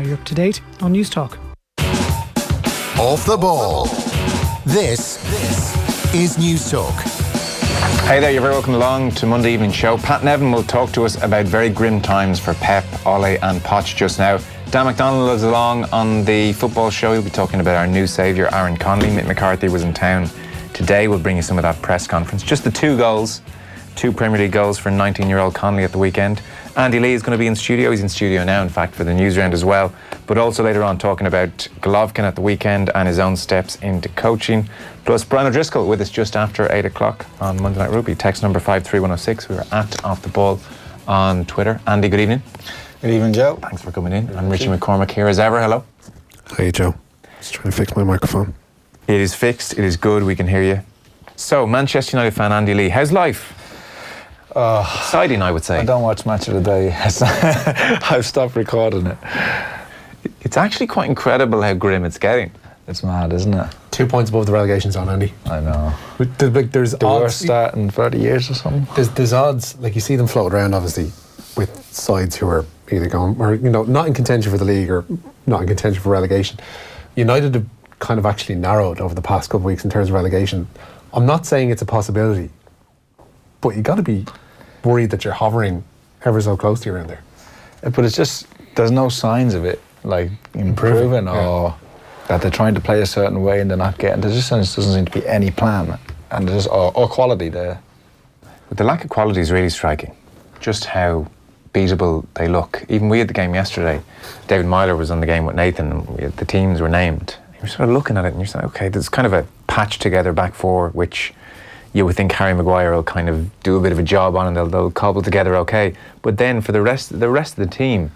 you up to date on News Talk. Off the ball. This is News Talk. Hey there, you're very welcome along to Monday Evening Show. Pat Nevin will talk to us about very grim times for Pep, Ole and Poch just now. Dan McDonnell is along on the football show. He'll be talking about our new saviour, Aaron Connolly. Mick McCarthy was in town today. We'll bring you some of that press conference. Just the two Premier League goals for 19-year-old Connolly at the weekend. Andy Lee is going to be in studio. He's in studio now, in fact, for the Newsround as well. But also later on talking about Golovkin at the weekend and his own steps into coaching. Plus Brian O'Driscoll with us just after 8 o'clock on Monday Night Rugby. Text number 53106. We were at Off the Ball on Twitter. Andy, good evening. Good evening, Joe. Thanks for coming in. I'm Richie McCormack here as ever. Hello. Hey, Joe. Just trying to fix my microphone. It is fixed. It is good. We can hear you. So, Manchester United fan Andy Lee, how's life? Exciting, I would say. I don't watch Match of the Day. I've stopped recording it. It's actually quite incredible how grim it's getting. It's mad, isn't it? 2 points above the relegation zone, Andy. I know. There's The odds, worst start in 30 years or something. There's odds, like you see them float around, obviously, with sides who are either going, or, you know, not in contention for the league or not in contention for relegation. United have kind of actually narrowed over the past couple of weeks in terms of relegation. I'm not saying it's a possibility, but you got to be worried that you're hovering ever so close to around there. But it's just, there's no signs of it, like, improving or that they're trying to play a certain way and they're not getting. There just doesn't seem to be any plan, and there's just, or quality there. But the lack of quality is really striking. Just how beatable they look. Even we had the game yesterday. David Myler was on the game with Nathan, and the teams were named. You're sort of looking at it and you're saying, okay, there's kind of a patch together back four, which you would think Harry Maguire will kind of do a bit of a job on, and they'll cobble together okay. But then for the rest of the team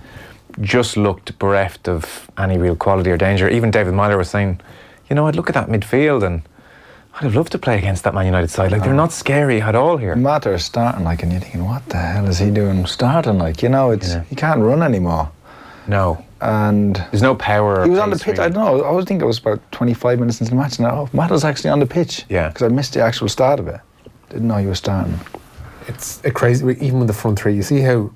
just looked bereft of any real quality or danger. Even David Myler was saying, you know, I'd look at that midfield and I'd have loved to play against that Man United side. Like, they're not scary at all here. Matter starting, like, and you're thinking, what the hell is he doing starting? Like, you know, he can't run anymore. No. And there's no power. He was on the pitch. Really. I don't know. I always think it was about 25 minutes into the match. Now, Matt was actually on the pitch. Yeah. Because I missed the actual start of it. Didn't know he was starting. It's a crazy. Even with the front three, you see how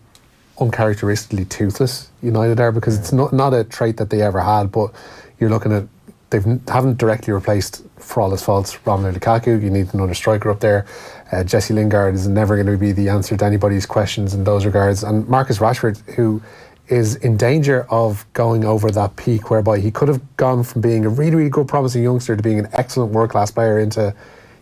uncharacteristically toothless United are, because it's not a trait that they ever had. But you're looking at, they haven't directly replaced, for all his faults, Romelu Lukaku. You need another striker up there. Jesse Lingard is never going to be the answer to anybody's questions in those regards. And Marcus Rashford, who is in danger of going over that peak whereby he could have gone from being a really, really good promising youngster to being an excellent world-class player into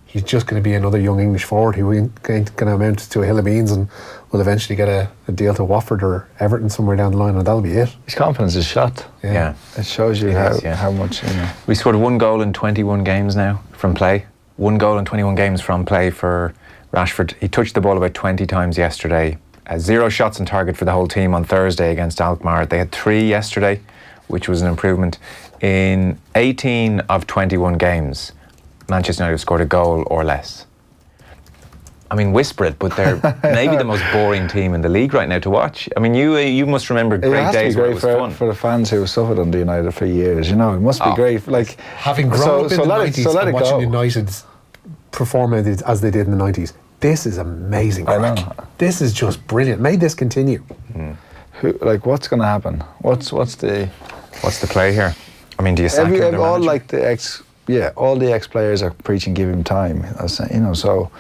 he's just going to be another young English forward who ain't going to amount to a hill of beans and will eventually get a deal to Watford or Everton somewhere down the line, and that'll be it. His confidence is shot. Yeah. It shows you how much, you know. We scored 1 goal in 21 games now from play. 1 goal in 21 games from play for Rashford. He touched the ball about 20 times yesterday. 0 shots on target for the whole team on Thursday against Alkmaar. They had 3 yesterday, which was an improvement. In 18 of 21 games, Manchester United scored a goal or less. I mean, whisper it, but they're maybe the most boring team in the league right now to watch. I mean, you must remember great days where it was fun. For the fans who suffered under United for years, you know, it must be great. Like, having grown up in the 90s and watching United perform as they did in the 90s, this is amazing crack. I know. This is just brilliant. May this continue. What's going to happen? What's the play here? I mean, do you sack him? All like all the ex-players are preaching give him time. You know, so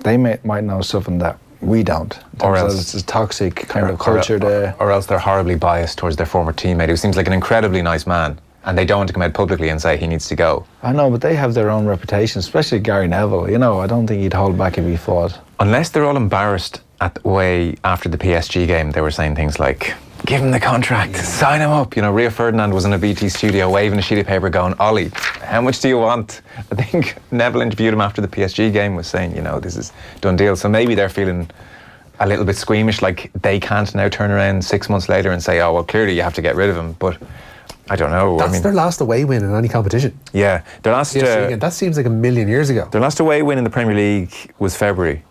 they might know something that we don't. Or else it's a toxic kind of culture there. Or else they're horribly biased towards their former teammate, who seems like an incredibly nice man, and they don't want to come out publicly and say he needs to go. I know, but they have their own reputation, especially Gary Neville. You know, I don't think he'd hold back if he fought. Unless they're all embarrassed at the way after the PSG game they were saying things like, give him the contract, sign him up. You know, Rio Ferdinand was in a BT studio waving a sheet of paper going, Ollie, how much do you want? I think Neville interviewed him after the PSG game, was saying, you know, this is done deal. So maybe they're feeling a little bit squeamish, like they can't now turn around 6 months later and say, oh, well, clearly you have to get rid of him. But I don't know. That's their last away win in any competition. Yeah. Their last that seems like a million years ago. Their last away win in the Premier League was February.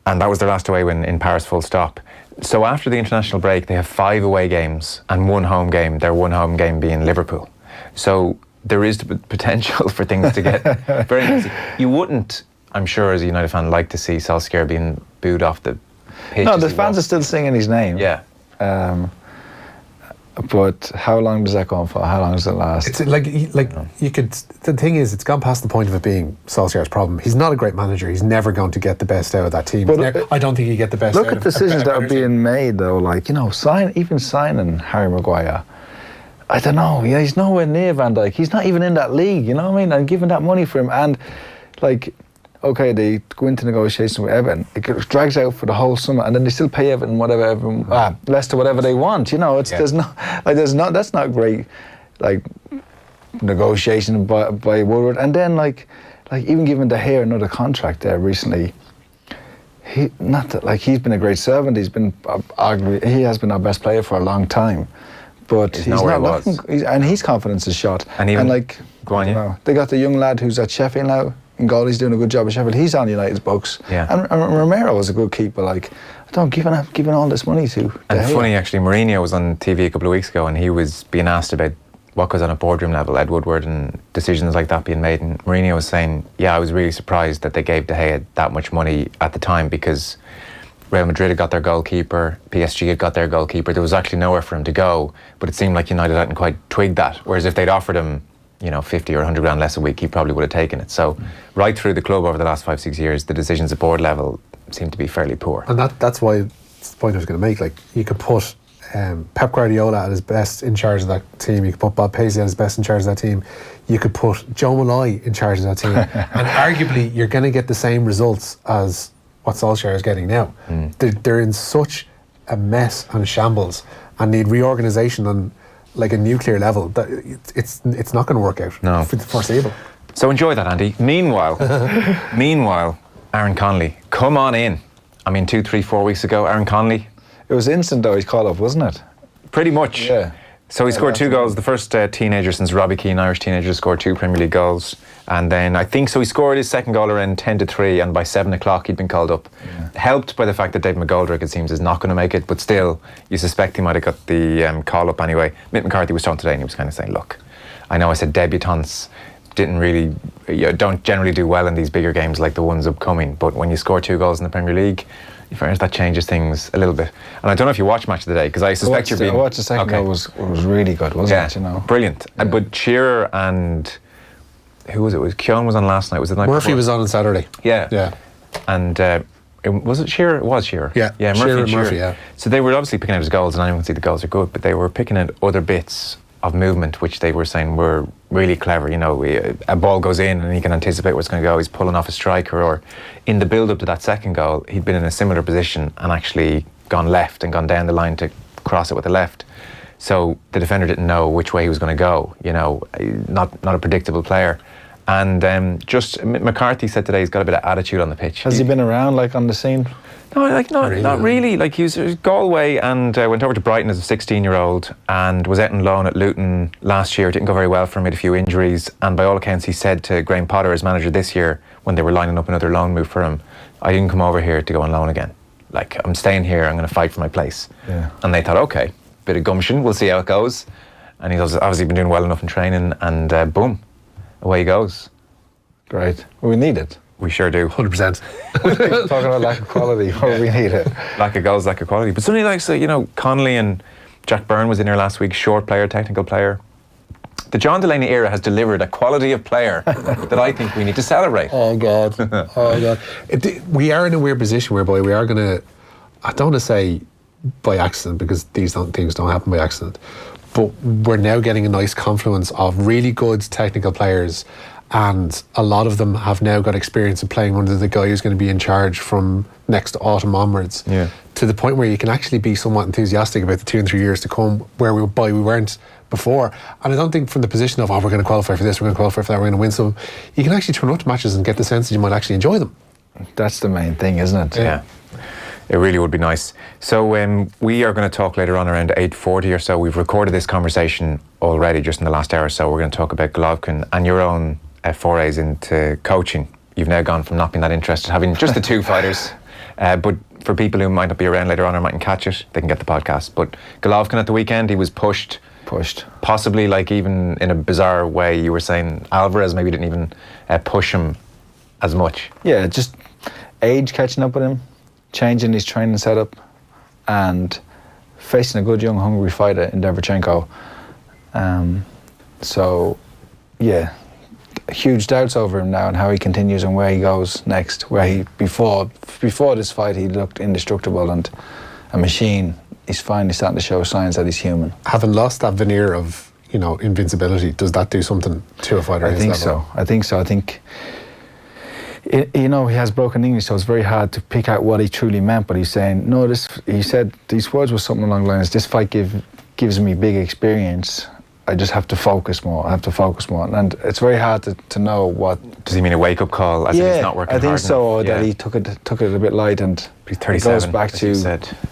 And that was their last away win in Paris, full stop. So after the international break, they have 5 away games and 1 home game, their 1 home game being Liverpool. So there is the potential for things to get very messy. You wouldn't, I'm sure, as a United fan, like to see Solskjaer being booed off the pitch. No, the fans are still singing his name. Yeah. But how long does that go on for? How long does it last? It's like you could. The thing is, it's gone past the point of it being Solskjaer's problem. He's not a great manager. He's never going to get the best out of that team. But I don't think he get the best. Look out at of decisions that are better team. being made though. Like signing Harry Maguire. I don't know. Yeah, he's nowhere near Van Dijk. He's not even in that league. You know what I mean? And giving that money for him, and like, okay, they go into negotiation with Everton. It drags out for the whole summer, and then they still pay Everton Leicester whatever they want. You know, that's not great. Like negotiation by Woodward, and then like even giving De Gea another contract there recently. He's been a great servant. He has been our best player for a long time. But he's not looking, and his confidence is shot. And like, go on, yeah. They got the young lad who's at Sheffield now in goal. He's doing a good job at Sheffield. He's on United's books. Yeah. And Romero was a good keeper. Like, I don't giving all this money to. And funny actually, Mourinho was on TV a couple of weeks ago, and he was being asked about what goes on at boardroom level, Ed Woodward, and decisions like that being made. And Mourinho was saying, "Yeah, I was really surprised that they gave De Gea that much money at the time because." Real Madrid had got their goalkeeper, PSG had got their goalkeeper. There was actually nowhere for him to go, but it seemed like United hadn't quite twigged that. Whereas if they'd offered him, 50 or 100 grand less a week, he probably would have taken it. So right through the club over the last 5-6 years, the decisions at board level seem to be fairly poor. And that's why it's the point I was going to make. Like, you could put Pep Guardiola at his best in charge of that team. You could put Bob Paisley at his best in charge of that team. You could put Joe Molloy in charge of that team. And arguably, you're going to get the same results as what Solskjaer is getting now. They're in such a mess and shambles and need reorganisation on like a nuclear level that it's not going to work out for the foreseeable. So enjoy that, Andy. Meanwhile, Aaron Connolly, come on in. I mean, 2, 3, 4 weeks ago, Aaron Connolly. It was instant though, his call-up, wasn't it? Pretty much. Yeah. So he scored 2 goals, the first teenager since Robbie Keane, Irish teenager, scored 2 Premier League goals. And then he scored his second goal around 10-3, and by 7 o'clock he'd been called up. Yeah. Helped by the fact that Dave McGoldrick, it seems, is not going to make it, but still, you suspect he might have got the call up anyway. Mick McCarthy was talking today and he was kind of saying, look, I know I said debutants don't generally do well in these bigger games like the ones upcoming, but when you score 2 goals in the Premier League, in fairness, that changes things a little bit. And I don't know if you watched Match of the Day, because I suspect you're being... I watched the second goal, was really good, wasn't it? Brilliant. Yeah. But Shearer and... Who was it? Keown was on last night. Was it the night Murphy before? was on Saturday. Yeah. And was it Shearer? It was Shearer. Yeah. Murphy, yeah. So they were obviously picking out his goals, and anyone can see the goals are good, but they were picking out other bits of movement, which they were saying were really clever. A ball goes in and he can anticipate where it's going to go. He's pulling off a striker, or in the build-up to that second goal, he'd been in a similar position and actually gone left and gone down the line to cross it with the left. So the defender didn't know which way he was going to go. Not a predictable player. And just McCarthy said today he's got a bit of attitude on the pitch. Has he been around on the scene? No, not really. Like, he was Galway and went over to Brighton as a 16-year-old and was out on loan at Luton last year. It didn't go very well for him. He had a few injuries, and by all accounts, he said to Graham Potter, his manager this year, when they were lining up another loan move for him, I didn't come over here to go on loan again. Like, I'm staying here. I'm going to fight for my place. Yeah. And they thought, okay, bit of gumption. We'll see how it goes. And he's obviously been doing well enough in training, and boom, away he goes. Great. Well, we need it. We sure do. 100%. Talking about lack of quality, we need it. Lack of goals, lack of quality. But somebody like, Connolly and Jack Byrne was in here last week, short player, technical player. The John Delaney era has delivered a quality of player that I think we need to celebrate. Oh, God. We are in a weird position whereby we are going to, I don't want to say by accident, because things don't happen by accident, but we're now getting a nice confluence of really good technical players, and a lot of them have now got experience of playing under the guy who's going to be in charge from next autumn onwards, to the point where you can actually be somewhat enthusiastic about the 2 and 3 years to come, where we weren't before. And I don't think from the position of, we're going to qualify for this, we're going to qualify for that, we're going to win some, you can actually turn up to matches and get the sense that you might actually enjoy them. That's the main thing, isn't it? Yeah. It really would be nice. So we are going to talk later on around 8:40 or so. We've recorded this conversation already just in the last hour or so. We're going to talk about Golovkin and your own forays into coaching. You've now gone from not being that interested, having just the 2 fighters. But for people who might not be around later on or mightn't catch it, they can get the podcast. But Golovkin at the weekend, he was pushed. Possibly, like, even in a bizarre way, you were saying Alvarez maybe didn't even push him as much. Yeah, just age catching up with him, changing his training setup, and facing a good young hungry fighter in Derevchenko. So, yeah, huge doubts over him now and how he continues and where he goes next. Where he before this fight he looked indestructible and a machine. He's finally starting to show signs that he's human. Having lost that veneer of, you know, invincibility, does that do something to a fighter? I think so. I think you know, he has broken English, so it's very hard to pick out what he truly meant. But he's saying, no, he said these words were something along the lines, this fight gives me big experience. I just have to focus more. And it's very hard to know what. Does he mean a wake-up call? As if he's not working hard I think so. enough? That he took it a bit light, and he's 37,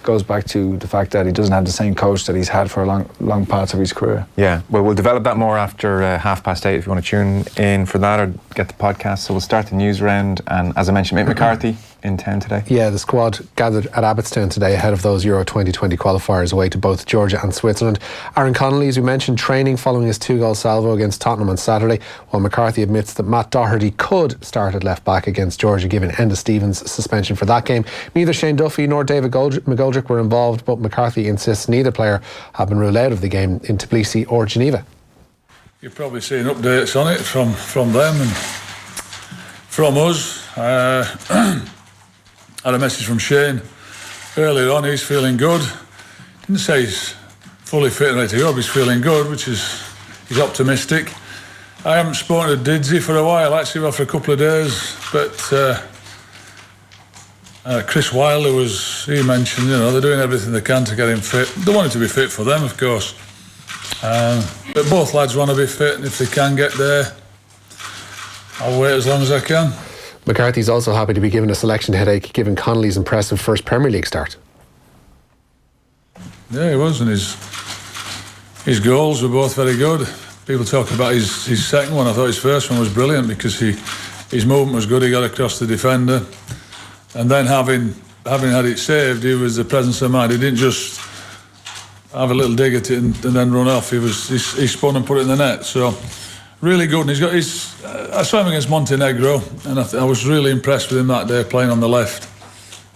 goes back to the fact that he doesn't have the same coach that he's had for a long parts of his career. Yeah. Well, we'll develop that more after 8:30 if you want to tune in for that or get the podcast. So we'll start the news round, and as I mentioned, Mick McCarthy in town today. Yeah, the squad gathered at Abbottstown today ahead of those Euro 2020 qualifiers away to both Georgia and Switzerland. Aaron Connolly, as we mentioned, training following his 2-goal salvo against Tottenham on Saturday, while McCarthy admits that Matt Doherty could start at left back against Georgia given Enda Stevens' suspension for that game. Neither Shane Duffy nor David McGoldrick were involved, but McCarthy insists neither player have been ruled out of the game in Tbilisi or Geneva. You've probably seen updates on it from them and from us. Had a message from Shane earlier on. He's feeling good. Didn't say he's fully fit and ready to go, but he's feeling good, which is he's optimistic. I haven't spoken to Didzy for a while, actually, for a couple of days, but Chris Wilder he mentioned, you know, they're doing everything they can to get him fit. They want him to be fit for them, of course. But both lads want to be fit, and if they can get there, I'll wait as long as I can. McCarthy's also happy to be given a selection headache given Connolly's impressive first Premier League start. Yeah, he was, and his goals were both very good. People talk about his second one. I thought his first one was brilliant because his movement was good. He got across the defender, and then having had it saved, he was the presence of mind. He didn't just have a little dig at it and then run off. He spun and put it in the net. So really good. And I saw him against Montenegro, and I was really impressed with him that day playing on the left.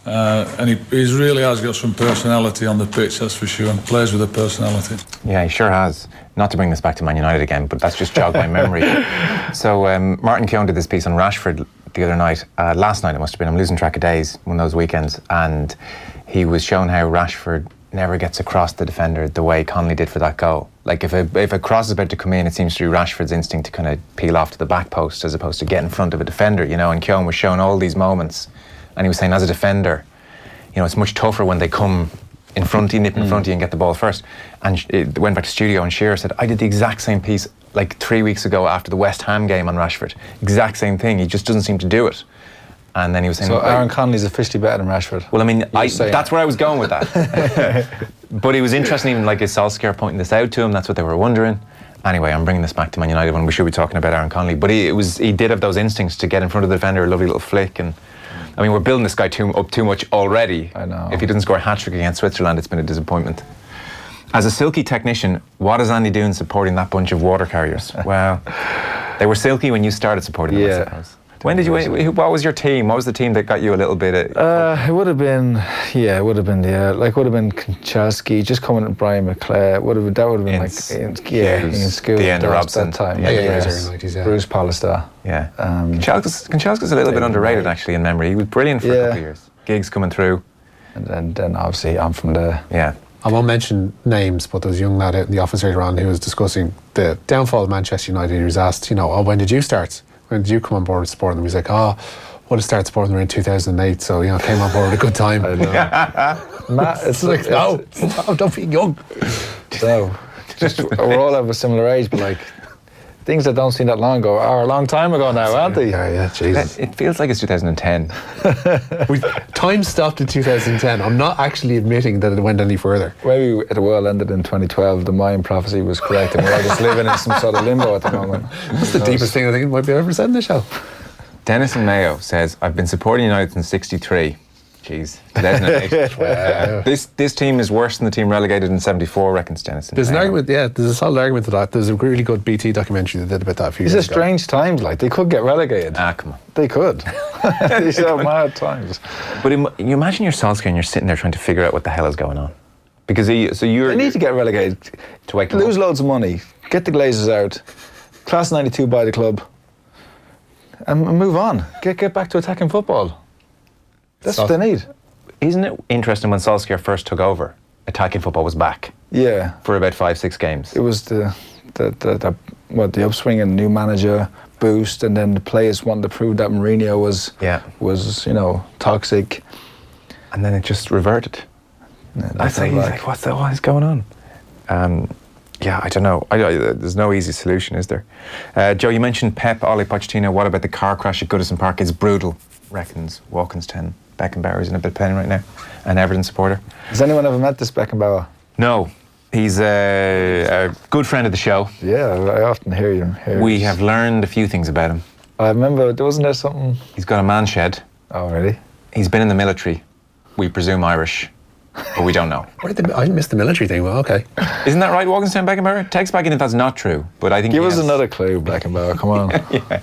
And he really has got some personality on the pitch, that's for sure, and plays with a personality. Yeah, he sure has. Not to bring this back to Man United again, but that's just jogged my memory. So Martin Keown did this piece on Rashford the other night. Last night it must have been. I'm losing track of days, one of those weekends. And he was showing how Rashford never gets across the defender the way Connolly did for that goal. Like if a cross is about to come in, it seems to be Rashford's instinct to kind of peel off to the back post as opposed to get in front of a defender, you know. And Keown was showing all these moments, and he was saying as a defender, you know, it's much tougher when they come in front of you, nip in front of you and get the ball first. And it went back to studio and Shearer said, I did the exact same piece like 3 weeks ago after the West Ham game on Rashford. Exact same thing. He just doesn't seem to do it. And then he was saying... So Aaron Connolly's officially better than Rashford? Well, I mean, that's where I was going with that. But it was interesting, even like Solskjaer pointing this out to him, that's what they were wondering. Anyway, I'm bringing this back to Man United when we should be talking about Aaron Connolly. But he did have those instincts to get in front of the defender, a lovely little flick. And I mean, we're building this guy up too much already. I know. If he doesn't score a hat-trick against Switzerland, it's been a disappointment. As a silky technician, what is Andy doing supporting that bunch of water carriers? Well, they were silky when you started supporting them, I suppose. When did you? What was your team? What was the team that got you a little bit? It would have been, it would have been Kanchelski, just coming at Brian McClare. That would have been in school. The end of Robson. That time. Bruce Pallister. Yeah. Kanchelski's a little bit underrated actually in memory. He was brilliant for a couple of years. Gigs coming through. And then obviously I'm from there. Yeah. I won't mention names, but there was a young lad out in the office later on who was discussing the downfall of Manchester United. He was asked, when did you start? When did you come on board with supporting them? He's like, would have started supporting them in 2008, so came on board at a good time. I know. Matt, it's like, no, don't be young. So, we're all of a similar age, but things that don't seem that long ago are a long time ago now, aren't they? Yeah, Jesus. It feels like it's 2010. Time stopped in 2010. I'm not actually admitting that it went any further. Maybe the world ended in 2012. The Mayan prophecy was correct, and we're all just living in some sort of limbo at the moment. That's the deepest thing I think might be ever said in the show. Dennis and Mayo says, I've been supporting United since '63. Jeez, 2008. This team is worse than the team relegated in '74, reckons Dennis. There's an argument, there's a solid argument to that. There's a really good BT documentary that did about that a few years ago. These are strange times, they could get relegated. Come on. They could. These are mad times. But you imagine you're Solskjaer and you're sitting there trying to figure out what the hell is going on. Because They need to get relegated. To wake them Lose up. loads of money. Get the Glazers out. Class 92 buy the club. And move on. Get back to attacking football. That's what they need. Isn't it interesting when Solskjaer first took over, attacking football was back Yeah. for about 5-6 games? It was the upswing and new manager boost, and then the players wanted to prove that Mourinho was toxic. And then it just reverted. Yeah, I say, like, what is going on? I don't know. There's no easy solution, is there? Joe, you mentioned Pep, Ole Pochettino. What about the car crash at Goodison Park? It's brutal, reckons Walkins 10. Beckenbauer's in a bit of pain right now. An Everton supporter. Has anyone ever met this Beckenbauer? No. He's a good friend of the show. Yeah, I often hear you. We have learned a few things about him. I remember, wasn't there something? He's got a man shed. Oh, really? He's been in the military. We presume Irish, but we don't know. I missed the military thing. Well, okay. Isn't that right, Walkinstown Beckenbauer? Text back in if that's not true, but I think Give us another clue, Beckenbauer, come on. Yeah.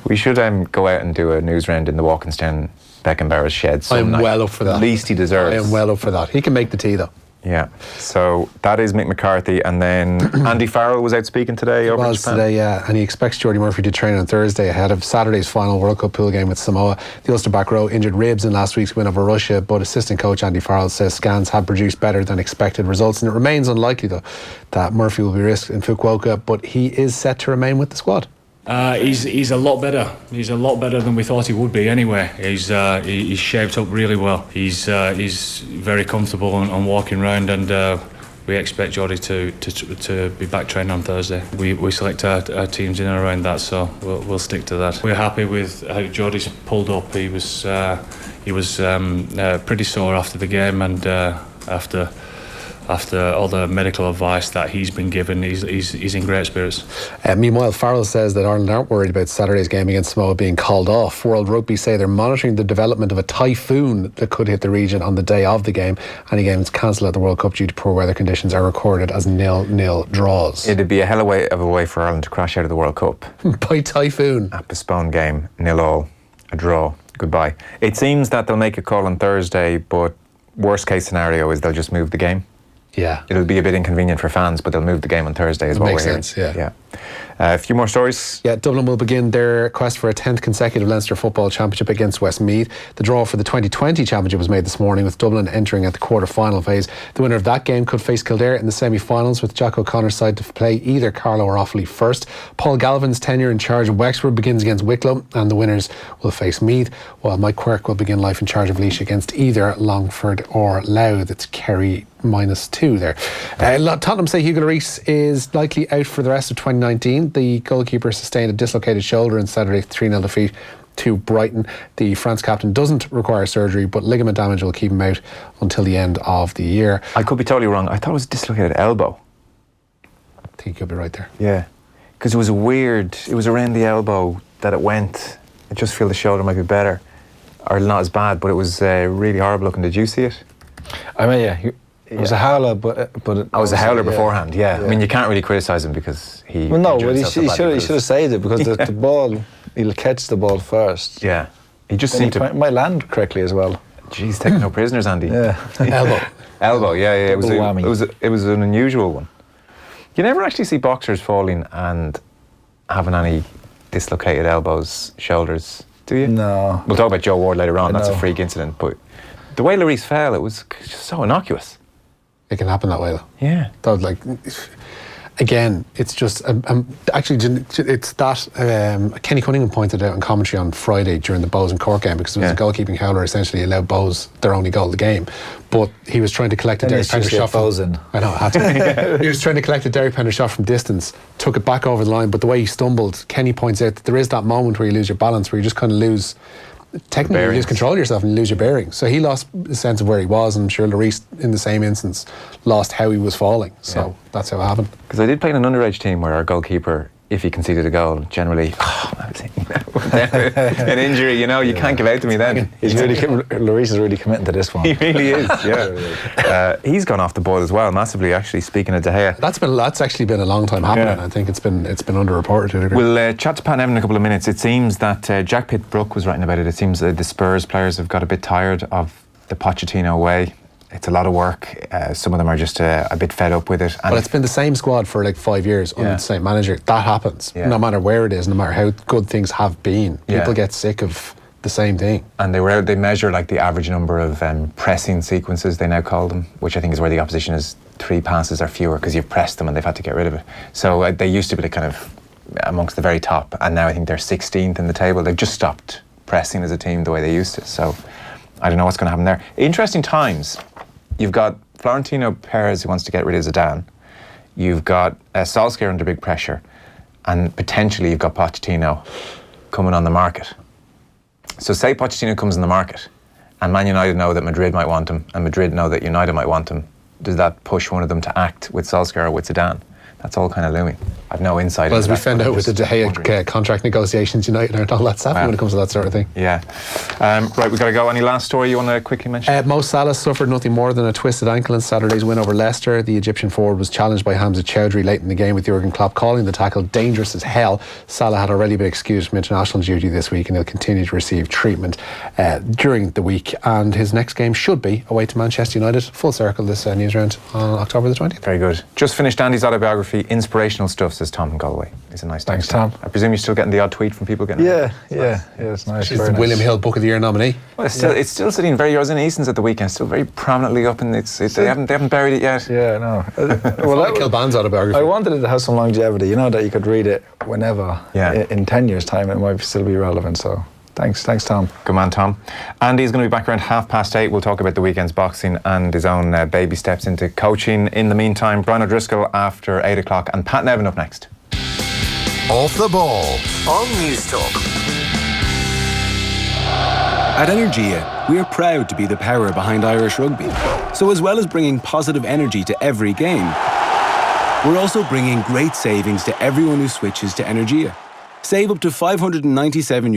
We should go out and do a news round in the Walkinstown Beckenbauer's shed some I am night. well up for that. At least he deserves. I am well up for that. He can make the tea, though. Yeah. So that is Mick McCarthy, and then Andy Farrell was out speaking today over in Japan. Today, yeah, and he expects Jordy Murphy to train on Thursday ahead of Saturday's final World Cup pool game with Samoa. The Ulster back row injured ribs in last week's win over Russia, but assistant coach Andy Farrell says scans have produced better than expected results, and it remains unlikely, though, that Murphy will be risked in Fukuoka, but he is set to remain with the squad. He's a lot better. He's a lot better than we thought he would be. Anyway, he's shaped up really well. He's very comfortable on walking around, and we expect Jordy to be back training on Thursday. We select our teams in and around that, so we'll stick to that. We're happy with how Jordy's pulled up. He was pretty sore after the game, and after all the medical advice that he's been given, he's in great spirits. Meanwhile, Farrell says that Ireland aren't worried about Saturday's game against Samoa being called off. World Rugby say they're monitoring the development of a typhoon that could hit the region on the day of the game. Any games cancelled at the World Cup due to poor weather conditions are recorded as 0-0 draws. It'd be a hell of a way for Ireland to crash out of the World Cup. By typhoon. A postponed game, 0-0, a draw, goodbye. It seems that they'll make a call on Thursday, but worst case scenario is they'll just move the game. Yeah. It'll be a bit inconvenient for fans, but they'll move the game on Thursday is what we're hearing. Makes sense, yeah. A few more stories. Yeah, Dublin will begin their quest for a 10th consecutive Leinster Football Championship against Westmeath. The draw for the 2020 Championship was made this morning, with Dublin entering at the quarter-final phase. The winner of that game could face Kildare in the semi-finals, with Jack O'Connor's side to play either Carlow or Offaly first. Paul Galvin's tenure in charge of Wexford begins against Wicklow, and the winners will face Meath, while Mike Quirk will begin life in charge of Laois against either Longford or Louth. It's Kerry -2 there. Tottenham say Hugo Lloris is likely out for the rest of 2019. The goalkeeper sustained a dislocated shoulder in Saturday's 3-0 defeat to Brighton. The France captain doesn't require surgery, but ligament damage will keep him out until the end of the year. I could be totally wrong. I thought it was a dislocated elbow. I think you'll be right there. Yeah. Because it was around the elbow that it went. I just feel the shoulder might be better, or not as bad, but it was really horrible looking. Did you see it? I mean, yeah. It was a howler, but I was a howler beforehand. Yeah. I mean, you can't really criticise him because he. Well, no, injured but himself so badly he should have saved it, because the ball, he'll catch the ball first. Yeah. He just And seemed he to. might land correctly as well. Jeez, taking no prisoners, Andy. Yeah. Elbow. Yeah. It was. Double whammy. It was an unusual one. You never actually see boxers falling and having any dislocated elbows, shoulders, do you? No. We'll talk about Joe Ward later on. That's a know. freak incident, but the way Lloris fell, it was just so innocuous. It can happen that way, though. Yeah. That was like, again, it's just actually it's that Kenny Cunningham pointed out in commentary on Friday during the Bows and Cork game, because it was a goalkeeping howler essentially allowed Bows their only goal of the game, but he was trying to collect a Derek Pender shot from. I know, I had to. He was trying to collect a Derek Pender shot from distance, took it back over the line, but the way he stumbled, Kenny points out that there is that moment where you lose your balance, where you just kind of lose. Technically, you lose control of yourself and you lose your bearings. So he lost a sense of where he was, and I'm sure Lloris, in the same instance, lost how he was falling. So that's how it happened. Because I did play in an underage team where our goalkeeper, if he conceded a goal, generally, an injury, you can't give out to me then. Lloris is really committing to this one. He really is, yeah. He's gone off the boil as well, massively, actually, speaking of De Gea. That's actually been a long time happening. I think it's been underreported to a degree. We'll chat to Pat Nevin in a couple of minutes. It seems that Jack Pitt-Brooke was writing about it. It seems that the Spurs players have got a bit tired of the Pochettino way. It's a lot of work. Some of them are just a bit fed up with it. And But it's been the same squad for like 5 years under the same manager. That happens. Yeah. No matter where it is, no matter how good things have been. Yeah. People get sick of the same thing. And they measure like the average number of pressing sequences, they now call them, which I think is where the opposition is 3 passes or fewer because you've pressed them and they've had to get rid of it. So they used to be kind of amongst the very top, and now I think they're 16th in the table. They've just stopped pressing as a team the way they used to. So I don't know what's going to happen there. Interesting times. You've got Florentino Perez who wants to get rid of Zidane. You've got Solskjaer under big pressure, and potentially you've got Pochettino coming on the market. So say Pochettino comes on the market and Man United know that Madrid might want him and Madrid know that United might want him. Does that push one of them to act with Solskjaer or with Zidane? That's all kind of looming. I've no insight. Well, as we into that, found but out I'm with the just De wondering. Gea contract negotiations, United aren't all that savvy when it comes to that sort of thing. Yeah. Right, we've got to go. Any last story you want to quickly mention? Mo Salah suffered nothing more than a twisted ankle in Saturday's win over Leicester. The Egyptian forward was challenged by Hamza Chowdhury late in the game, with Jurgen Klopp calling the tackle dangerous as hell. Salah had already been excused from international duty this week, and he'll continue to receive treatment during the week. And his next game should be away to Manchester United. Full circle this Newsround on October the 20th. Very good. Just finished Andy's autobiography. Inspirational stuff, says Tom in Galway. He's a nice Thanks, guy. Tom. I presume you're still getting the odd tweet from people getting it. Yeah, it's nice. He's very the William nice. Hill Book of the Year nominee. Well, it's still sitting very. I was in Easton's at the weekend, still very prominently up, and they haven't buried it yet. Yeah, no. Well, like Kilban's autobiography. I wanted it to have some longevity, you know, that you could read it whenever. Yeah. In 10 years' time, it might still be relevant. So thanks, Tom. Good man, Tom. Andy's going to be back around 8:30. We'll talk about the weekend's boxing and his own baby steps into coaching. In the meantime, Brian O'Driscoll after 8 o'clock, and Pat Nevin up next. Off the ball on News Talk. At Energia, we are proud to be the power behind Irish rugby. So as well as bringing positive energy to every game, we're also bringing great savings to everyone who switches to Energia. Save up to €597